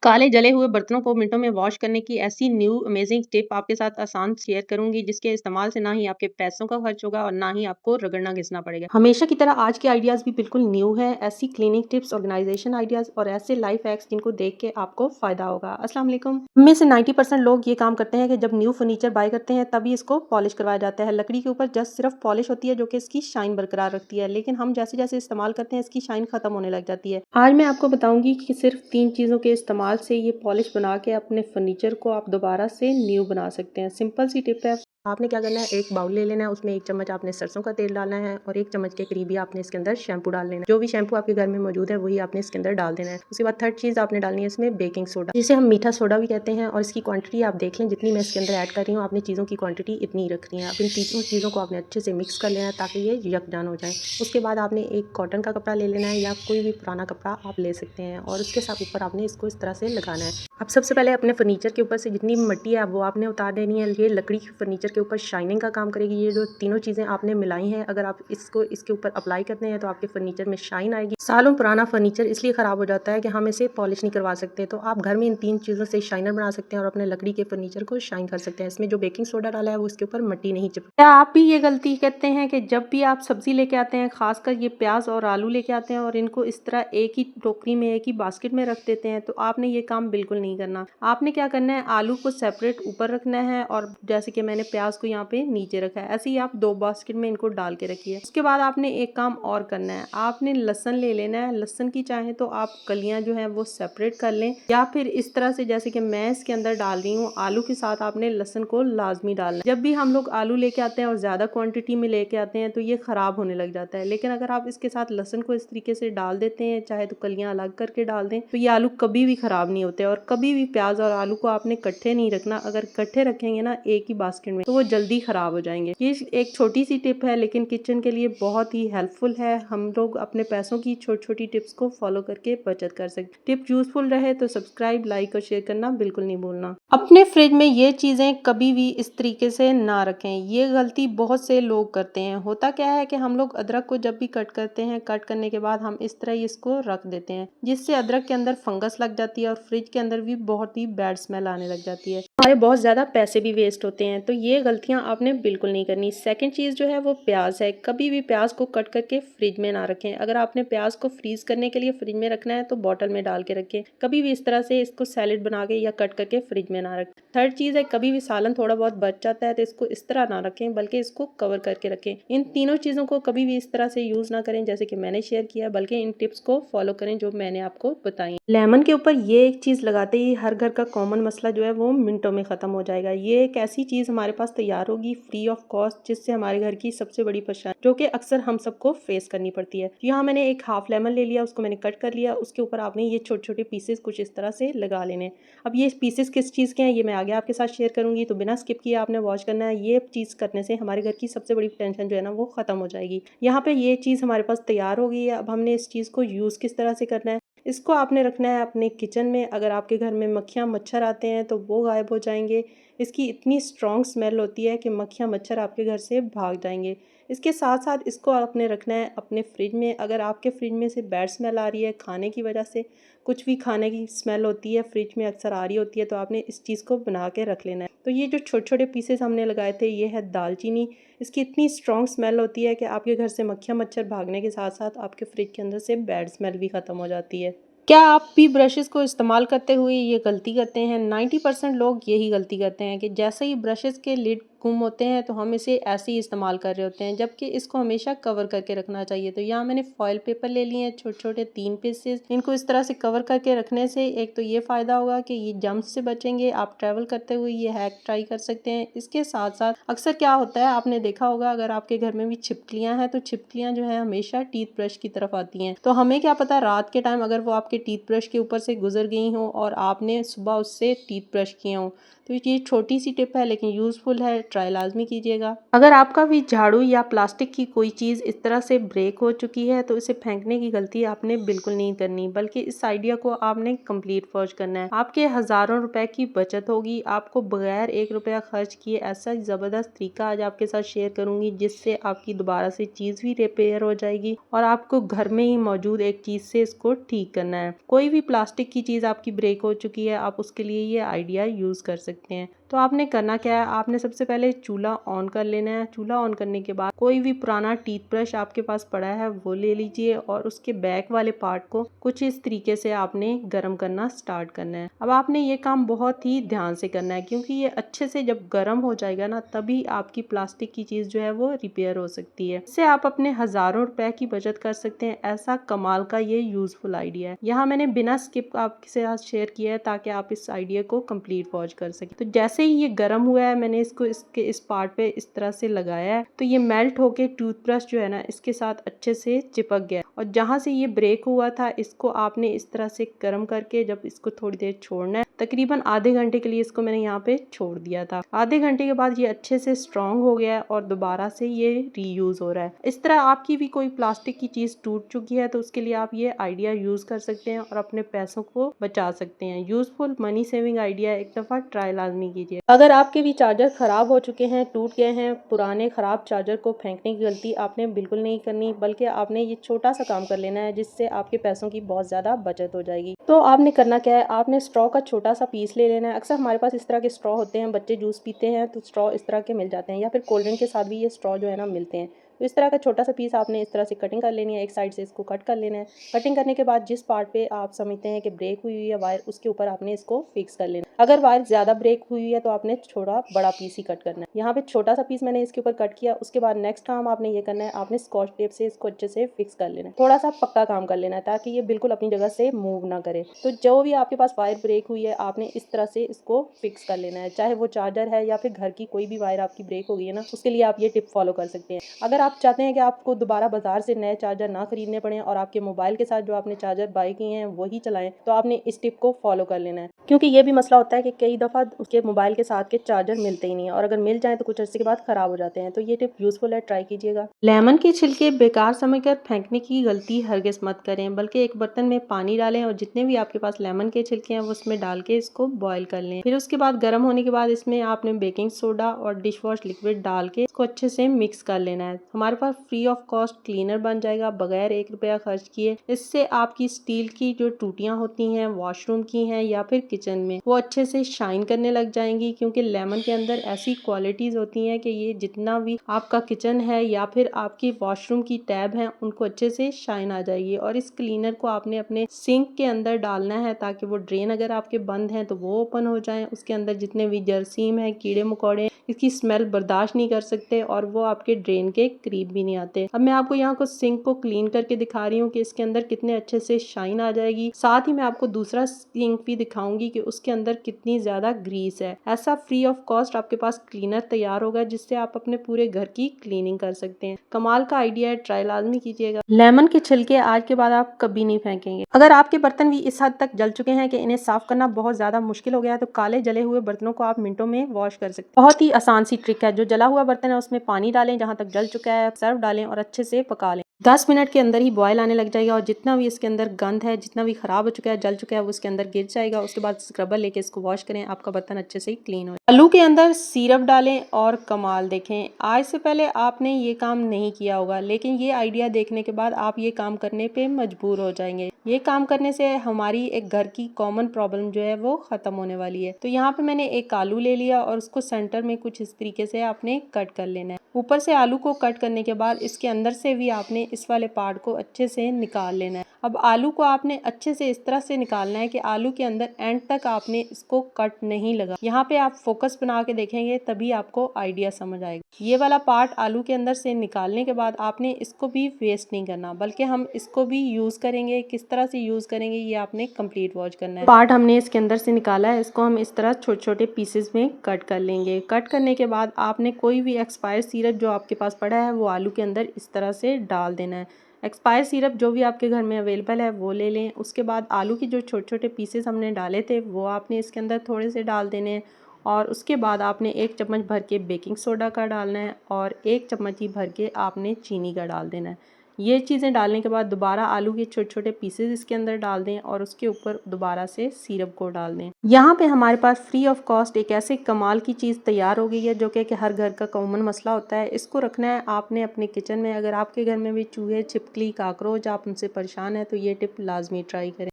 काले जले हुए बर्तनों को मिनटों में वॉश करने की ऐसी न्यू अमेजिंग टिप आपके साथ आसान शेयर करूंगी जिसके इस्तेमाल से ना ही आपके पैसों का खर्च होगा और ना ही आपको रगड़ना घिसना पड़ेगा। हमेशा की तरह आज के आइडियाज भी बिल्कुल न्यू है। ऐसी क्लीनिंग टिप्स, ऑर्गेनाइजेशन आइडियाज और ऐसे लाइफ हैक्स जिनको देख के आपको फायदा होगा। अस्सलाम वालेकुम। इनमें से 90% लोग ये काम करते हैं कि जब न्यू फर्नीचर बाय करते हैं तभी इसको पॉलिश करवाया जाता है। लकड़ी के ऊपर जस्ट सिर्फ पॉलिश होती है जो कि इसकी शाइन बरकरार रखती है, लेकिन हम जैसे जैसे इस्तेमाल करते हैं इसकी शाइन खत्म होने लग जाती है। आज मैं आपको बताऊंगी कि सिर्फ 3 चीज़ों के इस्तेमाल से ये पॉलिश बना के अपने फर्नीचर को आप दोबारा से न्यू बना सकते हैं। सिंपल सी टिप है। आपने क्या करना है, एक बाउल ले लेना है, उसमें 1 चम्मच आपने सरसों का तेल डालना है और 1 चम्मच के करीब ही आपने इसके अंदर शैम्पू डाल लेना है। जो भी शैम्पू आपके घर में मौजूद है वही आपने इसके अंदर डाल देना है। उसके बाद थर्ड चीज़ आपने डालनी है इसमें बेकिंग सोडा, जिसे हम मीठा सोडा भी कहते हैं, और इसकी क्वांटिटी आप देख लें जितनी मैं इसके अंदर ऐड कर रही हूँ, आपने चीज़ों की क्वांटिटी इतनी ही रखनी है। अब इन तीनों चीज़ों को आपने अच्छे से मिक्स कर लेना है ताकि ये यकजान हो जाए। उसके बाद आपने एक कॉटन का कपड़ा ले लेना है या कोई भी पुराना कपड़ा आप ले सकते हैं और उसके साथ ऊपर आपने इसको इस तरह से लगाना है। अब सबसे पहले अपने फर्नीचर के ऊपर से जितनी मिट्टी है वो आपने उतार देनी है। ये लकड़ी की फर्नीचर के ऊपर शाइनिंग का काम करेगी। ये जो तीनों चीज़ें आपने मिलाई हैं, अगर आप इसको इसके ऊपर अप्लाई करते हैं तो आपके फर्नीचर में शाइन आएगी। सालों पुराना फर्नीचर इसलिए ख़राब हो जाता है कि हम इसे पॉलिश नहीं करवा सकते, तो आप घर में इन 3 चीज़ों से शाइनर बना सकते हैं और अपने लकड़ी के फर्नीचर को शाइन कर सकते हैं। इसमें जो बेकिंग सोडा डाला है वो इसके ऊपर मिट्टी नहीं चिपक। क्या आप भी ये गलती करते हैं कि जब भी आप सब्जी लेके आते हैं, खासकर ये प्याज और आलू लेके आते हैं और इनको इस तरह एक ही टोकरी में, एक ही बास्केट में रख देते हैं? तो आपने ये काम बिल्कुल नहीं करना। आपने क्या करना है, आलू को सेपरेट ऊपर रखना है और जैसे कि मैंने प्याज को यहाँ पे नीचे रखा है, ऐसे ही आप 2 बास्केट में इनको डाल के रखिए। उसके बाद आपने एक काम और करना है, आपने लहसुन ले लेना है। लहसुन की चाहे तो आप कलियां जो है वो सेपरेट कर लें, या फिर इस तरह से जैसे कि मैं इसके अंदर डाल रही हूँ, आलू के साथ आपने लहसुन को लाजमी डालना है। जब भी हम लोग आलू लेके आते हैं और ज्यादा क्वांटिटी में लेके आते हैं तो ये खराब होने लग जाता है, लेकिन अगर आप इसके साथ लहसुन को इस तरीके से डाल देते हैं, चाहे तो कलियां अलग करके डाल दें, तो ये आलू कभी भी खराब नहीं होते। और कभी भी प्याज और आलू को आपने इकट्ठे नहीं रखना। अगर इकट्ठे रखेंगे ना एक ही बास्केट में तो वो जल्दी खराब हो जाएंगे। ये एक छोटी सी टिप है लेकिन किचन के लिए बहुत ही हेल्पफुल है। हम लोग अपने पैसों की छोटी छोटी टिप्स को फॉलो करके बचत कर सकते। टिप यूजफुल रहे तो सब्सक्राइब, लाइक और शेयर करना बिल्कुल नहीं भूलना। अपने फ्रिज में ये चीजें कभी भी इस तरीके से ना रखें। ये गलती बहुत से लोग करते हैं। होता क्या है कि हम लोग अदरक को जब भी कट करते हैं, कट करने के बाद हम इस तरह ही इसको रख देते हैं, जिससे अदरक के अंदर फंगस लग जाती है और फ्रिज के अंदर भी बहुत ही बैड स्मेल आने लग जाती है। हमारे बहुत ज्यादा पैसे भी वेस्ट होते हैं। तो ये गलतियां आपने बिल्कुल नहीं करनी। सेकंड चीज जो है वो प्याज है। कभी भी प्याज को कट करके फ्रिज में ना रखें। अगर आपने प्याज को फ्रीज करने के लिए फ्रिज में रखना है तो बॉटल में डाल के रखें। कभी भी इस तरह से इसको सैलेड बना के या कट करके फ्रिज में ना रखें। थर्ड चीज है, कभी भी सालन थोड़ा बहुत बच जाता है तो इसको इस तरह ना रखें बल्कि इसको कवर करके रखें। इन तीनों चीजों को कभी भी इस तरह से यूज ना करें जैसे कि मैंने शेयर किया, बल्कि इन टिप्स को फॉलो करें जो मैंने आपको बताई। लेमन के ऊपर ये एक चीज लगाते ही हर घर का कॉमन मसला जो है वो मिनटों में खत्म हो जाएगा। ये एक ऐसी चीज हमारे पास तैयार होगी फ्री ऑफ कॉस्ट, जिससे हमारे घर की सबसे बड़ी परेशानी जो कि अक्सर हम सबको फेस करनी पड़ती है। यहाँ मैंने एक हाफ लेमन ले लिया, उसको मैंने कट कर लिया। उसके ऊपर आपने ये छोटे छोटे पीसेस कुछ इस तरह से लगा लेने। अब ये पीसेस किस चीज के हैं ये मैं आगे आपके साथ शेयर करूंगी, तो बिना स्किप किए आपने वॉच करना है। ये चीज करने से हमारे घर की सबसे बड़ी टेंशन जो है ना वो खत्म हो जाएगी। यहाँ पे ये चीज हमारे पास तैयार हो गई है। अब हमने इस चीज को यूज किस तरह से करना है, इसको आपने रखना है अपने किचन में। अगर आपके घर में मक्खियाँ मच्छर आते हैं तो वो गायब हो जाएंगे। इसकी इतनी स्ट्रॉन्ग स्मेल होती है कि मक्खियाँ मच्छर आपके घर से भाग जाएंगे। इसके साथ साथ इसको आपने रखना है अपने फ्रिज में। अगर आपके फ्रिज में से बैड स्मेल आ रही है खाने की वजह से, कुछ भी खाने की स्मेल होती है फ्रिज में अक्सर आ रही होती है, तो आपने इस चीज़ को बना के रख लेना है। तो ये जो छोटे छोटे पीसेस हमने लगाए थे ये है दालचीनी। इसकी इतनी स्ट्रॉन्ग स्मेल होती है कि आपके घर से मक्खियाँ मच्छर भागने के साथ साथ आपके फ्रिज के अंदर से बैड स्मेल भी खत्म हो जाती है। क्या आप भी ब्रशेस को इस्तेमाल करते हुए ये गलती करते हैं? 90% लोग यही गलती करते हैं कि जैसे ही ब्रशेस के लिड गुम होते हैं तो हम इसे ऐसे ही इस्तेमाल कर रहे होते हैं, जबकि इसको हमेशा कवर करके रखना चाहिए। तो यहाँ मैंने फॉइल पेपर ले लिए हैं छोटे छोटे 3 पीसेस। इनको इस तरह से कवर करके रखने से एक तो ये फ़ायदा होगा कि ये जम्स से बचेंगे। आप ट्रैवल करते हुए ये हैक ट्राई कर सकते हैं। इसके साथ साथ अक्सर क्या होता है आपने देखा होगा, अगर आपके घर में भी छिपकलियाँ हैं तो छिपकलियाँ जो है हमेशा टीथ ब्रश की तरफ आती हैं। तो हमें क्या पता रात के टाइम अगर वो आपके टीथ ब्रश के ऊपर से गुजर गई हो और आपने सुबह उससे टीथ ब्रश किए हों। तो ये छोटी सी टिप है लेकिन यूज़फुल है। ट्राई लाजमी कीजिएगा। अगर आपका भी झाड़ू या प्लास्टिक की कोई चीज़ इस तरह से ब्रेक हो चुकी है तो इसे फेंकने की गलती आपने बिल्कुल नहीं करनी, बल्कि इस आइडिया को आपने कंप्लीट वॉच करना है। आपके हज़ारों रुपए की बचत होगी। आपको बगैर 1 रुपया खर्च किए ऐसा ज़बरदस्त तरीका आज आपके साथ शेयर करूंगी जिससे आपकी दोबारा से चीज़ भी रिपेयर हो जाएगी और आपको घर में ही मौजूद एक चीज़ से इसको ठीक करना है। कोई भी प्लास्टिक की चीज़ आपकी ब्रेक हो चुकी है, आप उसके लिए ये आइडिया यूज़ कर सकते हैं। तो आपने करना क्या है, आपने सबसे पहले चूल्हा ऑन कर लेना है। चूल्हा ऑन करने के बाद कोई भी पुराना टूथब्रश आपके पास पड़ा है वो ले लीजिए और उसके बैक वाले पार्ट को कुछ इस तरीके से आपने गर्म करना स्टार्ट करना है। अब आपने ये काम बहुत ही ध्यान से करना है क्योंकि ये अच्छे से जब गर्म हो जाएगा ना तभी आपकी प्लास्टिक की चीज़ जो है वो रिपेयर हो सकती है। इससे आप अपने हज़ारों रुपए की बचत कर सकते हैं। ऐसा कमाल का ये यूजफुल आइडिया है। यहाँ मैंने बिना स्किप आपके साथ शेयर किया है ताकि आप इस आइडिया को कंप्लीट वॉच कर सकें। तो जैसे ही ये गर्म हुआ है मैंने इसको इसके इस पार्ट पे इस तरह से लगाया है तो ये मेल्ट होके टूथब्रश जो है ना इसके साथ अच्छे से चिपक गया और जहां से ये ब्रेक हुआ था इसको आपने इस तरह से गर्म करके जब इसको थोड़ी देर छोड़ना है, तकरीबन आधे घंटे के लिए इसको मैंने यहाँ पे छोड़ दिया था। आधे घंटे के बाद ये अच्छे से स्ट्रॉन्ग हो गया है और दोबारा से ये रीयूज हो रहा है। इस तरह आपकी भी कोई प्लास्टिक की चीज टूट चुकी है तो उसके लिए आप ये आइडिया यूज कर सकते हैं और अपने पैसों को बचा सकते हैं। यूजफुल मनी सेविंग आइडिया, एक दफा ट्राई लाजमी कीजिए। अगर आपके भी चार्जर खराब हो चुके हैं, टूट गए हैं, पुराने खराब चार्जर को फेंकने की गलती आपने बिल्कुल नहीं करनी, बल्कि आपने ये छोटा सा काम कर लेना है जिससे आपके पैसों की बहुत ज्यादा बचत हो जाएगी। तो आपने करना क्या है, आपने स्ट्रॉ का छोटा सा पीस ले लेना है। अक्सर हमारे पास इस तरह के स्ट्रॉ होते हैं, बच्चे जूस पीते हैं तो स्ट्रॉ इस तरह के मिल जाते हैं या फिर कोल्ड ड्रिंक के साथ भी ये स्ट्रॉ जो है ना मिलते हैं। तो इस तरह का छोटा सा पीस आपने इस तरह से कटिंग कर लेनी है, एक साइड से इसको कट कर लेना है। कटिंग करने के बाद जिस पार्ट पे आप समझते हैं कि ब्रेक हुई है वायर, उसके ऊपर आपने इसको फिक्स कर लेना। अगर वायर ज्यादा ब्रेक हुई है तो आपने थोड़ा बड़ा पीस ही कट करना है। यहाँ पे छोटा सा पीस मैंने इसके ऊपर कट किया। उसके बाद नेक्स्ट काम आपने ये करना है, आपने स्कॉच टेप से इसको अच्छे से फिक्स कर लेना है। थोड़ा सा पक्का काम कर लेना है ताकि ये बिल्कुल अपनी जगह से मूव ना करे। तो जो भी आपके पास वायर ब्रेक हुई है आपने इस तरह से इसको फिक्स कर लेना है, चाहे वो चार्जर है या फिर घर की कोई भी वायर आपकी ब्रेक हो गई है ना, उसके लिए आप ये टिप फॉलो कर सकते हैं। अगर आप चाहते हैं कि आपको दोबारा बाजार से नए चार्जर ना खरीदने पड़े और आपके मोबाइल के साथ जो आपने चार्जर बाय किए हैं वही चलाएं, तो आपने इस टिप को फॉलो कर लेना है। क्योंकि ये भी मसला होता है कि कई दफ़ा उसके मोबाइल के साथ के चार्जर मिलते ही नहीं है और अगर मिल जाए तो कुछ अर्से के बाद ख़राब हो जाते हैं। तो ये टिप यूज़फुल है, ट्राई कीजिएगा। लेमन के छिलके बेकार समझकर फेंकने की गलती हरगिज़ मत करें, बल्कि एक बर्तन में पानी डालें और जितने भी आपके पास लेमन के छिलके हैं वो उसमें डाल के इसको बॉयल कर लें। फिर उसके बाद गर्म होने के बाद इसमें आपने बेकिंग सोडा और डिश वॉश लिक्विड डाल के इसको अच्छे से मिक्स कर लेना है। हमारे पास फ्री ऑफ कॉस्ट क्लीनर बन जाएगा बगैर 1 रुपया खर्च किए। इससे आपकी स्टील की जो टूटियां होती हैं वॉशरूम की हैं या फिर किचन में, वो अच्छे से शाइन करने लग जाएंगी क्योंकि लेमन के अंदर ऐसी क्वालिटीज होती हैं कि ये जितना भी आपका किचन है या फिर आपकी वॉशरूम की टैब है उनको अच्छे से शाइन आ जाएगी। और इस क्लीनर को आपने अपने सिंक के अंदर डालना है ताकि वो ड्रेन अगर आपके बंद हैं तो वो ओपन हो जाए। उसके अंदर जितने भी जरासीम है, कीड़े मकोड़े, इसकी स्मेल बर्दाश्त नहीं कर सकते और वो आपके ड्रेन के करीब भी नहीं आते। अब मैं आपको यहाँ को सिंक को क्लीन करके दिखा रही हूँ कि इसके अंदर कितने अच्छे से शाइन आ जाएगी। साथ ही मैं आपको दूसरा सिंक भी दिखाऊंगी कि उसके अंदर कितनी ज्यादा ग्रीस है। ऐसा फ्री ऑफ कॉस्ट आपके पास क्लीनर तैयार होगा जिससे आप अपने पूरे घर की क्लीनिंग कर सकते हैं। कमाल का आइडिया है, ट्राई लाजमी कीजिएगा। लेमन के छिलके आज के बाद आप कभी नहीं फेंकेंगे। अगर आपके बर्तन भी इस हद तक जल चुके हैं कि इन्हें साफ करना बहुत ज्यादा मुश्किल हो गया है तो काले जले हुए बर्तनों को आप मिनटों में वॉश कर सकते हैं। बहुत ही आसान सी ट्रिक है। जो जला हुआ बर्तन है उसमें पानी डालें, जहां तक जल चुका है सर्फ डालें और अच्छे से पका लें। 10 मिनट के अंदर ही बॉयल आने लग जाएगा और जितना भी इसके अंदर गंद है, जितना भी खराब हो चुका है, जल चुका है, वो इसके अंदर गिर जाएगा। उसके बाद स्क्रबर लेके इसको वॉश करें, आपका बर्तन अच्छे से ही क्लीन हो। आलू के अंदर सिरप डालें और कमाल देखें। आज से पहले आपने ये काम नहीं किया होगा लेकिन ये आइडिया देखने के बाद आप ये काम करने पे मजबूर हो जाएंगे। ये काम करने से हमारी एक घर की कॉमन प्रॉब्लम जो है वो खत्म होने वाली है। तो यहाँ पे मैंने एक आलू ले लिया और उसको सेंटर में कुछ इस तरीके से आपने कट कर लेना है। ऊपर से आलू को कट करने के बाद इसके अंदर से भी आपने इस वाले पार्ट को अच्छे से निकाल लेना है। अब आलू को आपने अच्छे से इस तरह से निकालना है कि आलू के अंदर एंड तक आपने इसको कट नहीं लगा। यहाँ पे आप फोकस बना के देखेंगे तभी आपको आइडिया समझ आएगा। ये वाला पार्ट आलू के अंदर से निकालने के बाद आपने इसको भी वेस्ट नहीं करना, बल्कि हम इसको भी यूज करेंगे। किस तरह से यूज करेंगे ये आपने कंप्लीट वॉच करना है। पार्ट हमने इसके अंदर से निकाला है, इसको हम इस तरह छोटे छोटे पीसेस में कट कर लेंगे। कट करने के बाद आपने कोई भी एक्सपायर सिरप जो आपके पास पड़ा है वो आलू के अंदर इस तरह से डाल देना है। एक्सपायर सिरप जो भी आपके घर में अवेलेबल है वो ले लें। उसके बाद आलू की जो छोटे छोटे पीसेस हमने डाले थे वो आपने इसके अंदर थोड़े से डाल देने हैं और उसके बाद आपने 1 चम्मच भर के बेकिंग सोडा का डालना है और 1 चम्मच ही भर के आपने चीनी का डाल देना है। ये चीज़ें डालने के बाद दोबारा आलू के छोटे-छोटे पीसेस इसके अंदर डाल दें और उसके ऊपर दोबारा से सिरप को डाल दें। यहाँ पे हमारे पास फ्री ऑफ कॉस्ट एक ऐसे कमाल की चीज़ तैयार हो गई है जो कि हर घर का कॉमन मसला होता है। इसको रखना है आपने अपने किचन में। अगर आपके घर में भी चूहे, छिपकली, काकरोच आप उनसे परेशान हैं तो ये टिप लाजमी ट्राई करें।